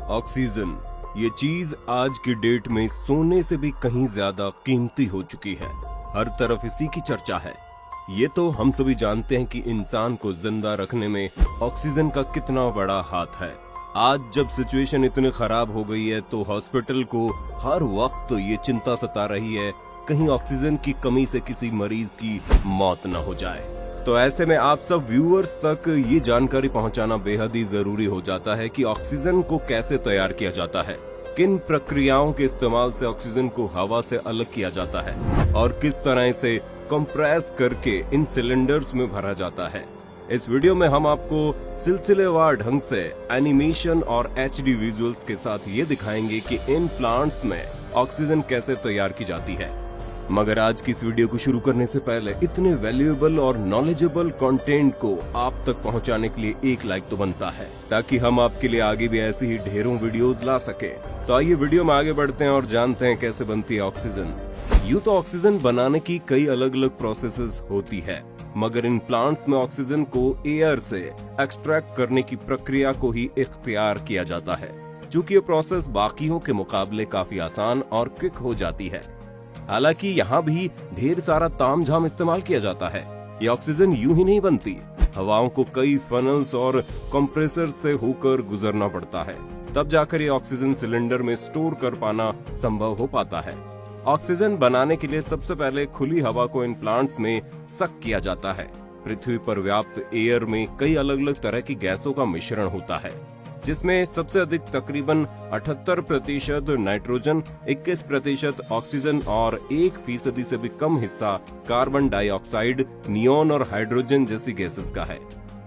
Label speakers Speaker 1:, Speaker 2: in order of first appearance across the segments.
Speaker 1: Oxygen, ये चीज आज की डेट में सोने से भी कहीं ज्यादा कीमती हो चुकी है। हर तरफ इसी की चर्चा है। ये तो हम सभी जानते हैं कि इंसान को जिंदा रखने में ऑक्सीजन का कितना बड़ा हाथ है। आज जब सिचुएशन इतनी खराब हो गई है तो हॉस्पिटल को हर वक्त ये चिंता सता रही है कहीं ऑक्सीजन की कमी से किसी मरीज की मौत न हो जाए। तो ऐसे में आप सब व्यूअर्स तक ये जानकारी पहुंचाना बेहद ही जरूरी हो जाता है कि ऑक्सीजन को कैसे तैयार किया जाता है, किन प्रक्रियाओं के इस्तेमाल से ऑक्सीजन को हवा से अलग किया जाता है और किस तरह से कंप्रेस करके इन सिलेंडर्स में भरा जाता है। इस वीडियो में हम आपको सिलसिलेवार ढंग से एनिमेशन और HD विजुअल्स के साथ ये दिखाएंगे कि इन प्लांट्स में ऑक्सीजन कैसे तैयार की जाती है। मगर आज की इस वीडियो को शुरू करने से पहले इतने वैल्यूएबल और नॉलेजेबल कंटेंट को आप तक पहुंचाने के लिए एक लाइक तो बनता है, ताकि हम आपके लिए आगे भी ऐसी ही ढेरों वीडियोस ला सके। तो आइए वीडियो में आगे बढ़ते हैं और जानते हैं कैसे बनती है ऑक्सीजन। यूं तो ऑक्सीजन बनाने की कई अलग अलग प्रोसेसेस होती है, मगर इन प्लांट्स में ऑक्सीजन को एयर से एक्सट्रैक्ट करने की प्रक्रिया को ही इख्तियार किया जाता है। चूँकि ये प्रोसेस बाकियों के मुकाबले काफी आसान और क्विक हो जाती है। हालांकि यहाँ भी ढेर सारा तामझाम इस्तेमाल किया जाता है। ये ऑक्सीजन यूं ही नहीं बनती, हवाओं को कई फनल्स और कंप्रेसर से होकर गुजरना पड़ता है, तब जाकर ये ऑक्सीजन सिलेंडर में स्टोर कर पाना संभव हो पाता है। ऑक्सीजन बनाने के लिए सबसे पहले खुली हवा को इन प्लांट्स में सक किया जाता है। पृथ्वी पर व्याप्त एयर में कई अलग अलग तरह की गैसों का मिश्रण होता है, जिसमें सबसे अधिक तकरीबन 78% नाइट्रोजन, 21% ऑक्सीजन और 1% से भी कम हिस्सा कार्बन डाइऑक्साइड, नियोन और हाइड्रोजन जैसी गैसेस का है।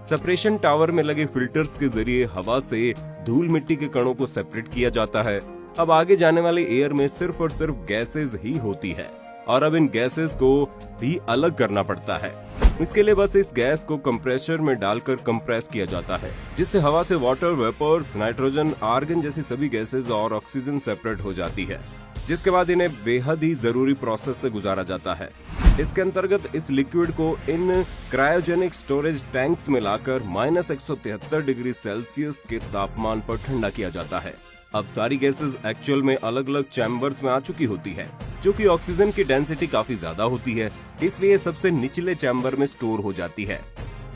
Speaker 1: सेपरेशन टावर में लगे फिल्टर्स के जरिए हवा से धूल मिट्टी के कणों को सेपरेट किया जाता है। अब आगे जाने वाले एयर में सिर्फ और सिर्फ गैसेस ही होती है और अब इन गैसेस को भी अलग करना पड़ता है। इसके लिए बस इस गैस को कंप्रेसर में डालकर कंप्रेस किया जाता है, जिससे हवा से वाटर वेपर्स, नाइट्रोजन, आर्गन जैसी सभी गैसेस और ऑक्सीजन सेपरेट हो जाती है, जिसके बाद इन्हें बेहद ही जरूरी प्रोसेस से गुजारा जाता है। इसके अंतर्गत इस लिक्विड को इन क्रायोजेनिक स्टोरेज टैंक्स में लाकर -173 डिग्री सेल्सियस के तापमान पर ठंडा किया जाता है। अब सारी गैसेस एक्चुअल में अलग अलग चैम्बर्स में आ चुकी होती है। क्योंकि ऑक्सीजन की डेंसिटी काफी ज्यादा होती है, इसलिए सबसे निचले चैम्बर में स्टोर हो जाती है।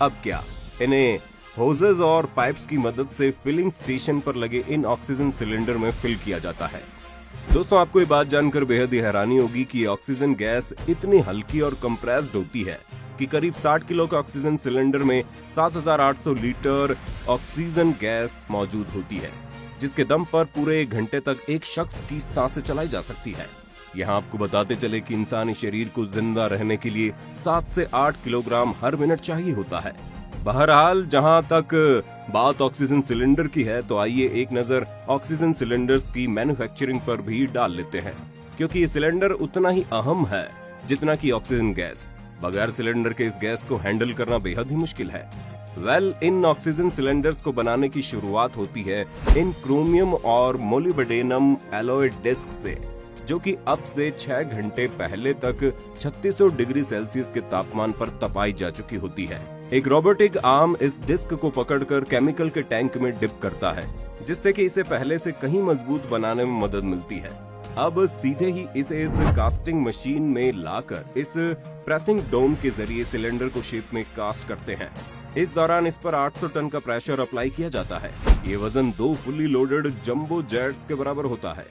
Speaker 1: अब क्या, इन्हें होजेस और पाइप्स की मदद से फिलिंग स्टेशन पर लगे इन ऑक्सीजन सिलेंडर में फिल किया जाता है। दोस्तों, आपको ये बात जानकर बेहद ही हैरानी होगी कि ऑक्सीजन गैस इतनी हल्की और कंप्रेस्ड होती है कि करीब 60 किलो के ऑक्सीजन सिलेंडर में 7800 लीटर ऑक्सीजन गैस मौजूद होती है, जिसके दम पर पूरे 1 घंटे तक एक शख्स की सांसें चलाई जा सकती है। यहाँ आपको बताते चले कि इंसानी शरीर को जिंदा रहने के लिए 7 से 8 किलोग्राम हर मिनट चाहिए होता है। बहरहाल, जहाँ तक बात ऑक्सीजन सिलेंडर की है, तो आइए एक नजर ऑक्सीजन सिलेंडर्स की मैन्युफैक्चरिंग पर भी डाल लेते हैं, क्योंकि ये सिलेंडर उतना ही अहम है जितना कि ऑक्सीजन गैस। बगैर सिलेंडर के इस गैस को हैंडल करना बेहद ही मुश्किल है। इन ऑक्सीजन सिलेंडर्स को बनाने की शुरुआत होती है इन क्रोमियम और मोलिब्डेनम एलॉय डिस्क से, जो कि अब से 6 घंटे पहले तक 3600 डिग्री सेल्सियस के तापमान पर तपाई जा चुकी होती है। एक रोबोटिक आर्म इस डिस्क को पकड़कर केमिकल के टैंक में डिप करता है, जिससे कि इसे पहले से कहीं मजबूत बनाने में मदद मिलती है। अब सीधे ही इसे इस कास्टिंग मशीन में लाकर इस प्रेसिंग डोम के जरिए सिलेंडर को शेप में कास्ट करते हैं। इस दौरान इस पर 800 टन का प्रेशर अप्लाई किया जाता है। ये वजन 2 फुली लोडेड जंबो जेट्स के बराबर होता है।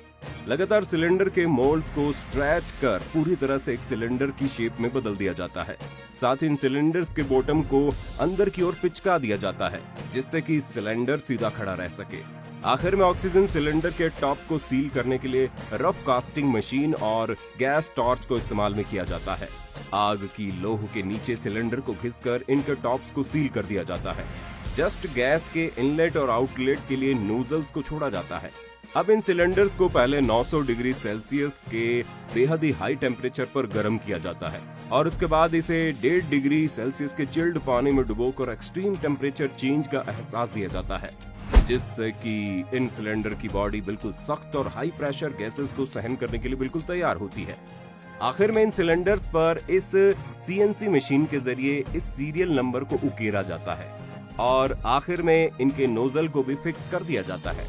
Speaker 1: लगातार सिलेंडर के मोल्ड्स को स्ट्रेच कर पूरी तरह से एक सिलेंडर की शेप में बदल दिया जाता है। साथ ही इन सिलेंडर्स के बॉटम को अंदर की ओर पिचका दिया जाता है, जिससे कि सिलेंडर सीधा खड़ा रह सके। आखिर में ऑक्सीजन सिलेंडर के टॉप को सील करने के लिए रफ कास्टिंग मशीन और गैस टॉर्च को इस्तेमाल में किया जाता है। आग की लोह के नीचे सिलेंडर को घिसकर इनके टॉप्स को सील कर दिया जाता है। जस्ट गैस के इनलेट और आउटलेट के लिए नोजल्स को छोड़ा जाता है। अब इन सिलेंडर्स को पहले 900 डिग्री सेल्सियस के बेहद ही हाई टेम्परेचर पर गर्म किया जाता है और उसके बाद इसे 1.5 डिग्री सेल्सियस के चिल्ड पानी में डुबोकर एक्सट्रीम टेम्परेचर चेंज का एहसास दिया जाता है, जिससे कि इन सिलेंडर की बॉडी बिल्कुल सख्त और हाई प्रेशर गैसेस को सहन करने के लिए बिल्कुल तैयार होती है। आखिर में इन सिलेंडर्स पर इस CNC मशीन के जरिए इस सीरियल नंबर को उकेरा जाता है और आखिर में इनके नोजल को भी फिक्स कर दिया जाता है।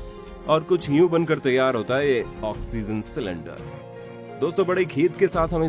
Speaker 1: और कुछ यूं बनकर तैयार होता है ये ऑक्सीजन सिलेंडर। दोस्तों, बड़े खेद के साथ हमें